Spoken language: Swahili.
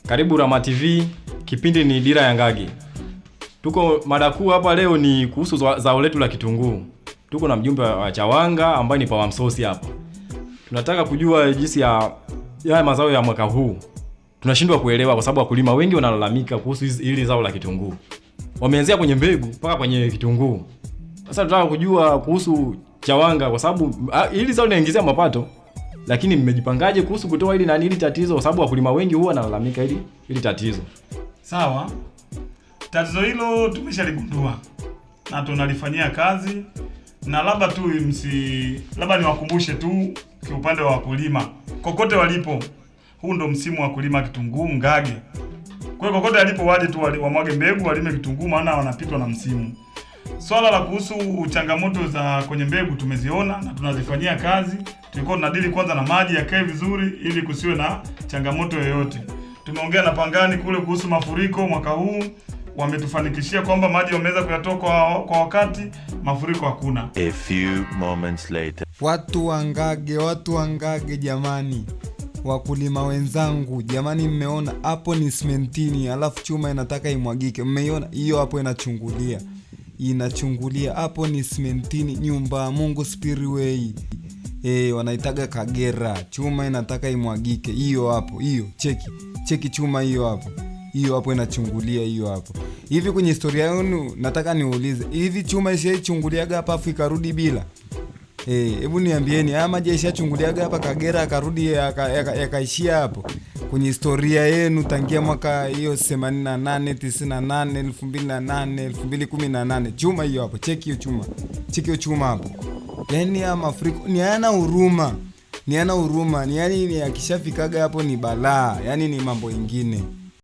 Karibu Rama TV, kipindi ni Dira ya Ngagi. Tuko mada kuu hapa leo ni kuhusu zao letu la kitunguu. Tuko na mjumbe wa Chawanga ambaye ni Power Msosi hapa. Tunataka kujua jinsi ya mazao ya mwaka huu. Tunashindwa kuelewa kwa sababu wakulima wengi wanalalamika kuhusu hili zao la kitunguu. Wameanzia kwenye mbegu mpaka kwenye kitunguu. Sasa tunataka kujua kuhusu Chawanga kwa sababu hili zao linaingizia mapato. Lakini mmejipangaje kuhusu kutoa hili tatizo kwa sababu wakulima wengi huwa wanalalamika hili tatizo. Sawa. Tatizo hilo tumeshaligundua na tunalifanyia kazi, na labda niwakumbushe tu kiupande wa wakulima kokote walipo, huu ndo msimu wa kulima kitunguu Ngage. Kwa hiyo kokote walipo waje tu wamwage mbegu walime kitunguu, maana wanapitwa na msimu. Swala la kuhusu changamoto za kwenye mbegu tumeziona na tunazifanyia kazi. Tulikuwa tunadili kwanza na maji yakae vizuri ili kusiwe na changamoto yoyote. Tumeongea na Pangani kule kuhusu mafuriko mwaka huu, wametufanikishia kwamba maji wameweza kuyatoa kwa wakati, mafuriko hakuna. A few moments later. Watu wa Ngage jamani, wakulima wenzangu jamani, mmeona hapo ni sementini alafu chuma inataka imwagike. Mmeiona hiyo hapo inachungulia hapo ni sementini, nyumba ya Mungu Spiriway. Wanaitaga Kagera, chuma inataka imwagike. Hiyo hapo, hiyo cheki chuma hiyo hapo inachungulia hiyo hapo. Hivi kwenye historia yenu nataka niulize, hivi chuma ishaichunguliaga hapa afu ikarudi bila? Hebu niambieni, haya maji ishachunguliaga hapa Kagera akarudi yakaishia hapo? Kwenye historia yenu tangia mwaka hiyo 88, 98, 2008, 2018, chuma hiyo hapo, cheki hiyo chuma hapo. Yaani ya mafuriko ni hayana huruma, ni yani akishafikaga hapo ni balaa, yani ni mambo ingine.